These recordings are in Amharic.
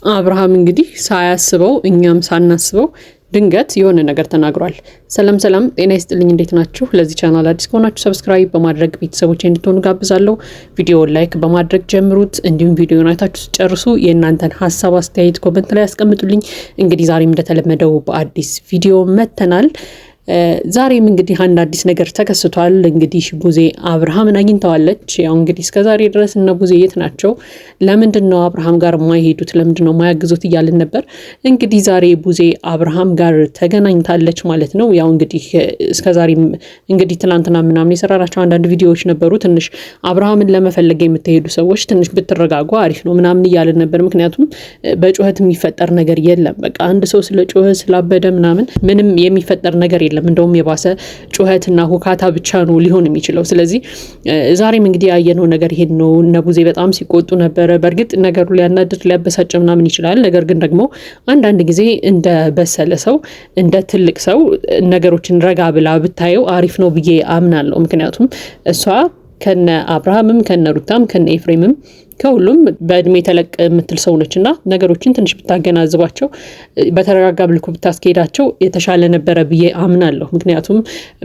አብርሃም እንግዲህ ሳያስበው እኛም ሳናስበው ድንገት የሆነ ነገር ተናግሯል። ሰላም ጤና ይስጥልኝ፣ እንዴት ናችሁ? ለዚህ ቻናል አዲስ ከሆናችሁ ሰብስክራይብ በማድረግ ቤተሰቦች እንድትሆኑ ጋብዛለሁ። ቪዲዮውን ላይክ በማድረግ ጀምሩት። እንዲሁም ቪዲዮውን አይታችሁ ጨርሱ የእናንተን ሀሳብ አስተያየት ኮሜንት ላይ ያስቀምጡልኝ። እንግዲህ ዛሬም እንደተለመደው በአዲስ ቪዲዮ መተናል። ዛሬም እንግዲህ አንድ አዲስ ነገር ተከስቷል። እንግዲህ ቡዜ አብርሃምን አግኝተዋለች። ያው እንግዲህ እስከዛሬ ድረስ እነ ቡዜ የት ናቸው? ለምንድነው አብርሃም ጋር የማይሄዱት? ለምንድነው የማያግዙት እያልን ነበር። እንግዲህ ዛሬ ቡዜ አብርሃም ጋር ተገናኝታለች ማለት ነው። ያው እንግዲህ እስከዛሬም እንግዲህ ትናንትና ምናምን የሰራናቸው አንዳንድ ቪዲዮዎች ነበሩ። ትንሽ አብርሃምን ለመፈለግ የምትሄዱ ሰዎች ትንሽ ብትረጋጉ አሪፍ ነው ምናምን እያልን ነበር። ምክንያቱም በጩኸት የሚፈጠር ነገር የለም። በቃ አንድ ሰው ስለ ጩኸ ስላበደ ምናምን ምንም የሚፈጠር ነገር የለም። እንደውም የባሰ ጩኸትና ሁካታ ብቻ ነው ሊሆን የሚችለው። ስለዚህ ዛሬም እንግዲህ ያየነው ነገር ይሄን ነው። እነ ቡዜ በጣም ሲቆጡ ነበረ። በእርግጥ ነገሩ ሊያናድድ ሊያበሳጭ ምናምን ይችላል። ነገር ግን ደግሞ አንዳንድ ጊዜ እንደ በሰለ ሰው እንደ ትልቅ ሰው ነገሮችን ረጋ ብላ ብታየው አሪፍ ነው ብዬ አምናለሁ። ምክንያቱም እሷ ከነ አብርሃምም ከነ ሩታም ከነ ኤፍሬምም ከሁሉም በእድሜ ተለቅ የምትል ሰው ነች እና ነገሮችን ትንሽ ብታገናዝባቸው በተረጋጋ ብልኩ ብታስኬዳቸው የተሻለ ነበረ ብዬ አምናለሁ። ምክንያቱም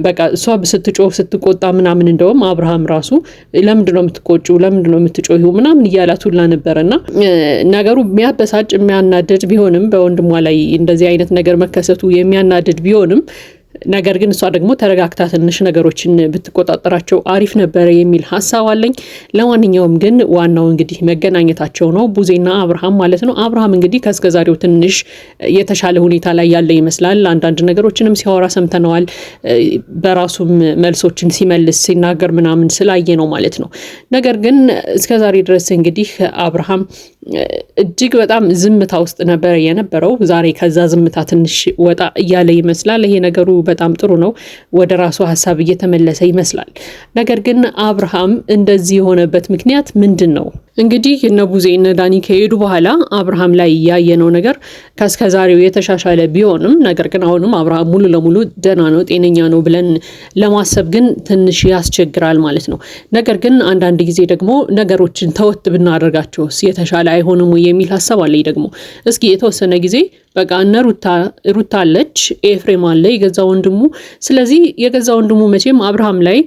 በቃ እሷ ስትጮህ ስትቆጣ ምናምን እንደውም አብርሃም ራሱ ለምንድነው የምትቆጪው? ለምንድነው የምትጮሂው? ምናምን እያላት ሁላ ነበረና ነገሩ የሚያበሳጭ የሚያናድድ ቢሆንም በወንድሟ ላይ እንደዚህ አይነት ነገር መከሰቱ የሚያናድድ ቢሆንም ነገር ግን እሷ ደግሞ ተረጋግታ ትንሽ ነገሮችን ብትቆጣጠራቸው አሪፍ ነበረ የሚል ሀሳብ አለኝ። ለማንኛውም ግን ዋናው እንግዲህ መገናኘታቸው ነው፣ ቡዜና አብርሃም ማለት ነው። አብርሃም እንግዲህ ከእስከዛሬው ትንሽ የተሻለ ሁኔታ ላይ ያለ ይመስላል። አንዳንድ ነገሮችንም ሲያወራ ሰምተነዋል። በራሱም መልሶችን ሲመልስ ሲናገር ምናምን ስላየ ነው ማለት ነው። ነገር ግን እስከዛሬ ድረስ እንግዲህ አብርሃም እጅግ በጣም ዝምታ ውስጥ ነበረ የነበረው። ዛሬ ከዛ ዝምታ ትንሽ ወጣ እያለ ይመስላል። ይሄ ነገሩ በጣም ጥሩ ነው። ወደ ራሱ ሀሳብ እየተመለሰ ይመስላል። ነገር ግን አብርሃም እንደዚህ የሆነበት ምክንያት ምንድን ነው? እንግዲህ እነ ቡዜ እነ ዳኒ ከሄዱ በኋላ አብርሃም ላይ ያየነው ነገር ከእስከዛሬው የተሻሻለ ቢሆንም ነገር ግን አሁንም አብርሃም ሙሉ ለሙሉ ደህና ነው ጤነኛ ነው ብለን ለማሰብ ግን ትንሽ ያስቸግራል ማለት ነው። ነገር ግን አንዳንድ ጊዜ ደግሞ ነገሮችን ተወት ብናደርጋቸውስ የተሻለ አይሆንም ወይ የሚል ሀሳብ አለኝ ደግሞ። እስኪ የተወሰነ ጊዜ በቃ እነ ሩታ አለች፣ ኤፍሬም አለ የገዛ ወንድሙ። ስለዚህ የገዛ ወንድሙ መቼም አብርሃም ላይ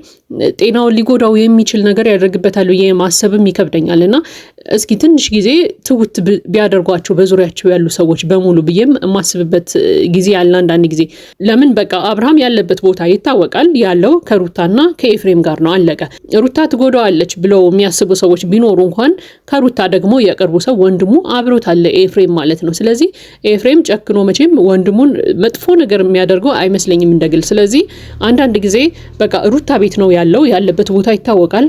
ጤናውን ሊጎዳው የሚችል ነገር ያደርግበታል ብዬ ማሰብም ይከብደኛል። እና እስኪ ትንሽ ጊዜ ትውት ቢያደርጓቸው በዙሪያቸው ያሉ ሰዎች በሙሉ ብዬም የማስብበት ጊዜ ያለ አንዳንድ ጊዜ። ለምን በቃ አብርሃም ያለበት ቦታ ይታወቃል። ያለው ከሩታና ከኤፍሬም ጋር ነው፣ አለቀ። ሩታ ትጎዳዋለች ብለው የሚያስቡ ሰዎች ቢኖሩ እንኳን ከሩታ ደግሞ የቅርቡ ሰው ወንድሙ አብሮት አለ፣ ኤፍሬም ማለት ነው። ስለዚህ ኤፍሬም ጨክኖ መቼም ወንድሙን መጥፎ ነገር የሚያደርገው አይመስለኝም እንደግል። ስለዚህ አንዳንድ ጊዜ በቃ ሩታ ቤት ነው ያለበት ቦታ ይታወቃል።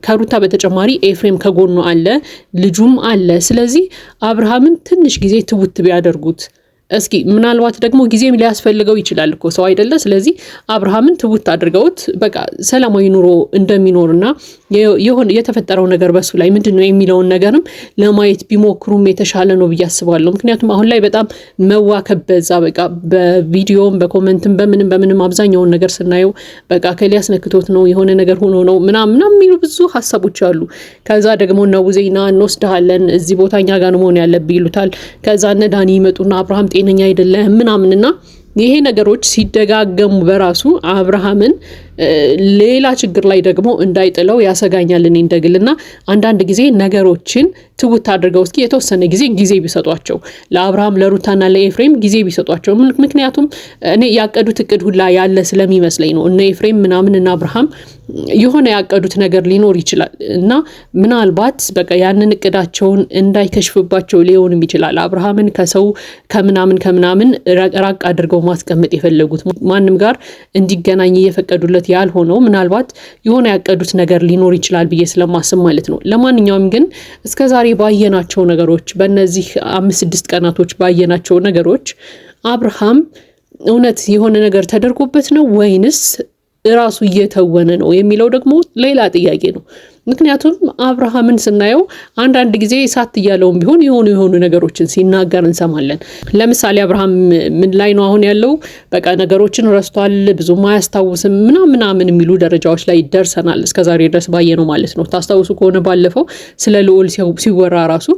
ከሩታ በተጨማሪ ኤፍሬም ከጎኑ አለ፣ ልጁም አለ። ስለዚህ አብርሃምን ትንሽ ጊዜ ትውት ቢያደርጉት እስኪ ምናልባት ደግሞ ጊዜም ሊያስፈልገው ይችላል እኮ ሰው አይደለ? ስለዚህ አብርሃምን ትውት አድርገውት በቃ ሰላማዊ ኑሮ እንደሚኖርና የሆነ የተፈጠረው ነገር በሱ ላይ ምንድነው የሚለውን ነገርም ለማየት ቢሞክሩም የተሻለ ነው ብዬ አስባለሁ። ምክንያቱም አሁን ላይ በጣም መዋከብ በዛ። በቃ በቪዲዮም በኮሜንትም በምንም አብዛኛውን ነገር ስናየው በቃ ከሊያስ ነክቶት ነው የሆነ ነገር ሆኖ ነው ምናምን የሚሉ ብዙ ሀሳቦች አሉ። ከዛ ደግሞ ነው ቡዜና እንወስድሃለን እዚህ ቦታኛ ጋር ነው መሆን ያለብህ ይሉታል። ከዛ እነ ዳኒ ይመጡና አብርሃም ጤነኛ አይደለም ምናምንና ይሄ ነገሮች ሲደጋገሙ በራሱ አብርሃምን ሌላ ችግር ላይ ደግሞ እንዳይጥለው ያሰጋኛል እኔ እንደግልና አንዳንድ ጊዜ ነገሮችን ትውት አድርገው እስኪ የተወሰነ ጊዜ ቢሰጧቸው ለአብርሃም ለሩታና ለኤፍሬም ጊዜ ቢሰጧቸው። ምክንያቱም እኔ ያቀዱት እቅድ ሁላ ያለ ስለሚመስለኝ ነው። እነ ኤፍሬም ምናምን እና አብርሃም የሆነ ያቀዱት ነገር ሊኖር ይችላል እና ምናልባት በቃ ያንን እቅዳቸውን እንዳይከሽፍባቸው ሊሆንም ይችላል አብርሃምን ከሰው ከምናምን ራቅ አድርገው ማስቀመጥ የፈለጉት። ማንም ጋር እንዲገናኝ እየፈቀዱለት ያልሆነው ምናልባት የሆነ ያቀዱት ነገር ሊኖር ይችላል ብዬ ስለማስብ ማለት ነው። ለማንኛውም ግን እስከዛሬ ባየናቸው ነገሮች በእነዚህ 5-6 ቀናቶች ባየናቸው ነገሮች አብርሃም እውነት የሆነ ነገር ተደርጎበት ነው ወይንስ ራሱ እየተወነ ነው የሚለው ደግሞ ሌላ ጥያቄ ነው። ምክንያቱም አብርሃምን ስናየው አንዳንድ ጊዜ ሳት እያለውም ቢሆን የሆኑ ነገሮችን ሲናገር እንሰማለን። ለምሳሌ አብርሃም ምን ላይ ነው አሁን ያለው? በቃ ነገሮችን ረስቷል፣ ብዙም አያስታውስም ምናምን የሚሉ ደረጃዎች ላይ ደርሰናል። እስከዛሬ ድረስ ባየነው ማለት ነው። ታስታውሱ ከሆነ ባለፈው ስለ ልዑል ሲወራ ራሱ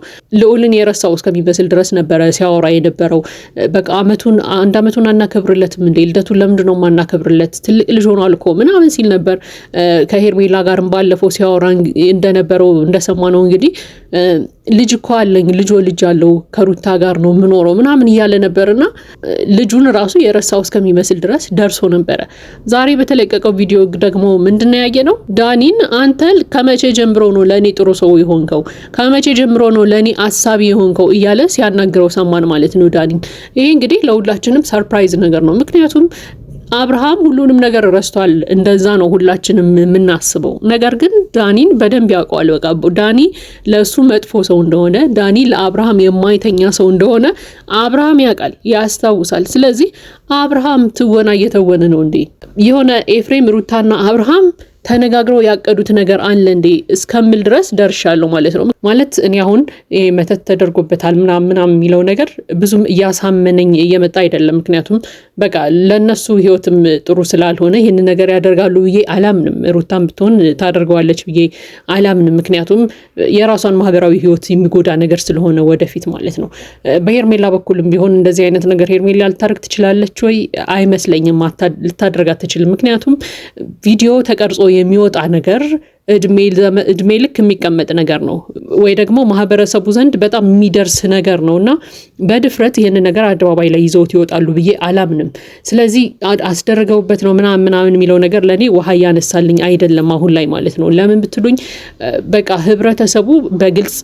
ልዑልን የረሳው እስከሚመስል ድረስ ነበረ ሲያወራ የነበረው። በቃ አንድ አመቱን አናከብርለትም እንዴ? ልደቱን ለምንድን ነው የማናከብርለት? ትልቅ ልጅ ሆኗል እኮ ምናምን ሲል ነበር። ከሄርሜላ ጋርም ባለፈው ሲያወራ እንደነበረው እንደሰማነው እንግዲህ ልጅ እኮ አለኝ፣ ልጅ አለው፣ ከሩታ ጋር ነው የምኖረው ምናምን እያለ ነበርና ልጁን ራሱ የረሳው እስከሚመስል ድረስ ደርሶ ነበረ። ዛሬ በተለቀቀው ቪዲዮ ደግሞ ምንድነው ያየነው? ዳኒን አንተ ከመቼ ጀምሮ ነው ለኔ ጥሩ ሰው የሆንከው? ከመቼ ጀምሮ ነው ለኔ አሳቢ የሆንከው? እያለ ሲያናግረው ሰማን ማለት ነው ዳኒን። ይሄ እንግዲህ ለሁላችንም ሰርፕራይዝ ነገር ነው። ምክንያቱም አብርሃም ሁሉንም ነገር ረስቷል። እንደዛ ነው ሁላችንም የምናስበው። ነገር ግን ዳኒን በደንብ ያውቀዋል። በቃ ዳኒ ለሱ መጥፎ ሰው እንደሆነ፣ ዳኒ ለአብርሃም የማይተኛ ሰው እንደሆነ አብርሃም ያውቃል፣ ያስታውሳል። ስለዚህ አብርሃም ትወና እየተወነ ነው እንዴ? የሆነ ኤፍሬም ሩታና አብርሃም ተነጋግረው ያቀዱት ነገር አለ እንዴ እስከምል ድረስ ደርሻለሁ ማለት ነው። ማለት እኔ አሁን መተት ተደርጎበታል ምናምን የሚለው ነገር ብዙም እያሳመነኝ እየመጣ አይደለም። ምክንያቱም በቃ ለነሱ ህይወትም ጥሩ ስላልሆነ ይህን ነገር ያደርጋሉ ብዬ አላምንም። ሩታም ብትሆን ታደርገዋለች ብዬ አላምንም። ምክንያቱም የራሷን ማህበራዊ ህይወት የሚጎዳ ነገር ስለሆነ ወደፊት ማለት ነው። በሄርሜላ በኩልም ቢሆን እንደዚህ አይነት ነገር ሄርሜላ ልታደርግ ትችላለች ወይ? አይመስለኝም። ልታደርግ አትችልም። ምክንያቱም ቪዲዮ ተቀርጾ የሚወጣ ነገር እድሜ ልክ የሚቀመጥ ነገር ነው ወይ ደግሞ ማህበረሰቡ ዘንድ በጣም የሚደርስ ነገር ነውና በድፍረት ይህን ነገር አደባባይ ላይ ይዘውት ይወጣሉ ብዬ አላምንም። ስለዚህ አስደረገውበት ነው ምናምን የሚለው ነገር ለኔ ውሃ ያነሳልኝ አይደለም አሁን ላይ ማለት ነው። ለምን ብትሉኝ በቃ ህብረተሰቡ በግልጽ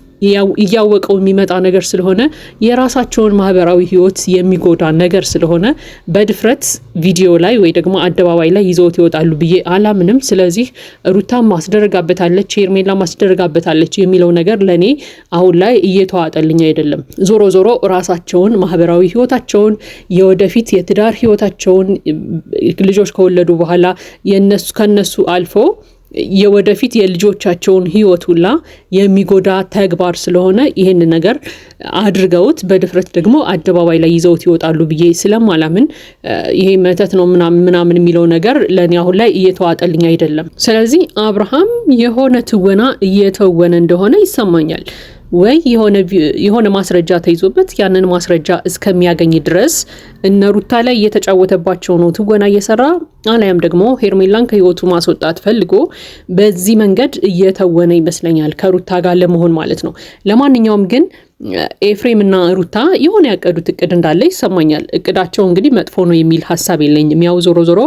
እያወቀው የሚመጣ ነገር ስለሆነ የራሳቸውን ማህበራዊ ህይወት የሚጎዳ ነገር ስለሆነ በድፍረት ቪዲዮ ላይ ወይ ደግሞ አደባባይ ላይ ይዘውት ይወጣሉ ብዬ አላምንም። ስለዚህ ሩታም ማስደረጋበታለች፣ ሄርሜላ ማስደረጋበታለች የሚለው ነገር ለኔ አሁን ላይ እየተዋጠልኝ አይደለም። ዞሮ ራሳቸውን ማህበራዊ ህይወታቸውን የወደፊት የትዳር ህይወታቸውን ልጆች ከወለዱ በኋላ ከነሱ አልፎ የወደፊት የልጆቻቸውን ህይወት ሁላ የሚጎዳ ተግባር ስለሆነ ይሄን ነገር አድርገውት በድፍረት ደግሞ አደባባይ ላይ ይዘውት ይወጣሉ ብዬ ስለማላምን ይሄ መተት ነው ምናምን የሚለው ነገር ለኔ አሁን ላይ እየተዋጠልኝ አይደለም። ስለዚህ አብርሃም የሆነ ትወና እየተወነ እንደሆነ ይሰማኛል። ወይ የሆነ ማስረጃ ተይዞበት ያንን ማስረጃ እስከሚያገኝ ድረስ እነ ሩታ ላይ እየተጫወተባቸው ነው ትወና እየሰራ አላያም ደግሞ ሄርሜላን ከህይወቱ ማስወጣት ፈልጎ በዚህ መንገድ እየተወነ ይመስለኛል ከሩታ ጋር ለመሆን ማለት ነው። ለማንኛውም ግን ኤፍሬም እና ሩታ የሆነ ያቀዱት እቅድ እንዳለ ይሰማኛል። እቅዳቸው እንግዲህ መጥፎ ነው የሚል ሀሳብ የለኝም። ያው ዞሮ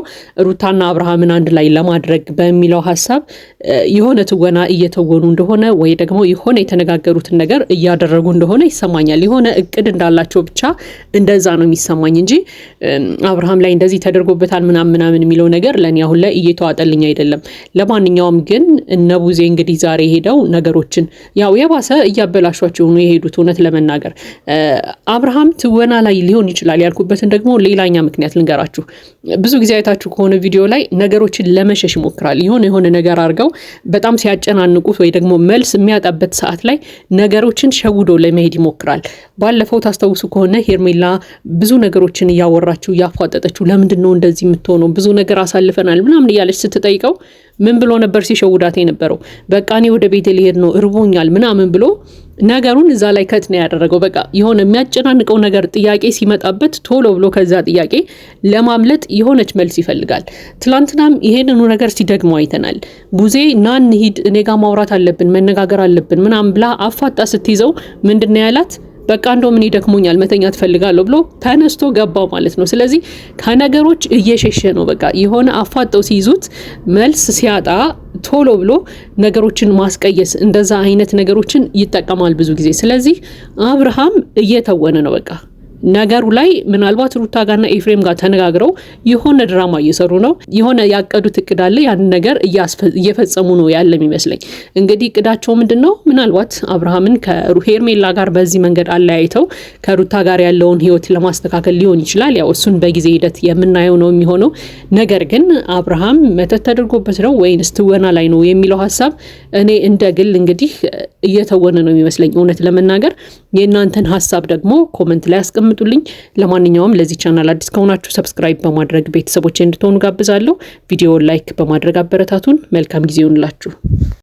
ሩታና አብርሃምን አንድ ላይ ለማድረግ በሚለው ሀሳብ የሆነ ትወና እየተወኑ እንደሆነ ወይ ደግሞ የሆነ የተነጋገሩትን ነገር እያደረጉ እንደሆነ ይሰማኛል። የሆነ እቅድ እንዳላቸው ብቻ እንደዛ ነው የሚሰማኝ እንጂ አብርሃም ላይ እንደዚህ ተደርጎበታል ምናምን የሚለው ነገር ለኔ አሁን ላይ እየተዋጠልኝ አይደለም። ለማንኛውም ግን እነ ቡዜ እንግዲህ ዛሬ ሄደው ነገሮችን ያው የባሰ እያበላሿቸው ነው የሄዱት። እውነት ለመናገር አብርሃም ትወና ላይ ሊሆን ይችላል ያልኩበትን ደግሞ ሌላኛ ምክንያት ልንገራችሁ። ብዙ ጊዜ አይታችሁ ከሆነ ቪዲዮ ላይ ነገሮችን ለመሸሽ ይሞክራል። የሆነ ነገር አድርገው በጣም ሲያጨናንቁት ወይ ደግሞ መልስ የሚያጣበት ሰዓት ላይ ነገሮችን ሸውዶ ለመሄድ ይሞክራል። ባለፈው ታስታውሱ ከሆነ ሄርሜላ ብዙ ነገሮችን እያወራችሁ እያፏጠጠችው ለምንድን ነው እንደዚህ የምትሆነው? ብዙ ነገር አሳልፈናል ምናምን እያለች ስትጠይቀው ምን ብሎ ነበር ሲሸውዳት የነበረው? በቃ እኔ ወደ ቤቴ ልሄድ ነው እርቦኛል ምናምን ብሎ ነገሩን እዛ ላይ ከት ነው ያደረገው። በቃ የሆነ የሚያጨናንቀው ነገር ጥያቄ ሲመጣበት ቶሎ ብሎ ከዛ ጥያቄ ለማምለጥ የሆነች መልስ ይፈልጋል። ትላንትናም ይሄንኑ ነገር ሲደግመው አይተናል። ቡዜ ና እንሂድ፣ እኔ ጋር ማውራት አለብን፣ መነጋገር አለብን ምናምን ብላ አፋጣ ስትይዘው ምንድነው ያላት? በቃ እንደው ምን ይደክሞኛል መተኛ ትፈልጋለሁ ብሎ ተነስቶ ገባው ማለት ነው። ስለዚህ ከነገሮች እየሸሸ ነው። በቃ የሆነ አፋጠው ሲይዙት መልስ ሲያጣ ቶሎ ብሎ ነገሮችን ማስቀየስ እንደዛ አይነት ነገሮችን ይጠቀማል ብዙ ጊዜ። ስለዚህ አብርሃም እየተወነ ነው። በቃ ነገሩ ላይ ምናልባት ሩታ ጋርና ኤፍሬም ጋር ተነጋግረው የሆነ ድራማ እየሰሩ ነው። የሆነ ያቀዱት እቅድ አለ። ያን ነገር እየፈጸሙ ነው ያለ የሚመስለኝ። እንግዲህ እቅዳቸው ምንድነው? ምናልባት አብርሃምን ከሄርሜላ ጋር በዚህ መንገድ አለያይተው ከሩታ ጋር ያለውን ህይወት ለማስተካከል ሊሆን ይችላል። ያው እሱን በጊዜ ሂደት የምናየው ነው የሚሆነው። ነገር ግን አብርሃም መተት ተደርጎበት ነው ወይንስ ትወና ላይ ነው የሚለው ሀሳብ እኔ እንደ ግል እንግዲህ እየተወነ ነው የሚመስለኝ። እውነት ለመናገር የእናንተን ሀሳብ ደግሞ ኮመንት ላይ አስቀምጡልኝ። ለማንኛውም ለዚህ ቻናል አዲስ ከሆናችሁ ሰብስክራይብ በማድረግ ቤተሰቦች እንድትሆኑ ጋብዛለሁ። ቪዲዮውን ላይክ በማድረግ አበረታቱን። መልካም ጊዜ ይሁንላችሁ።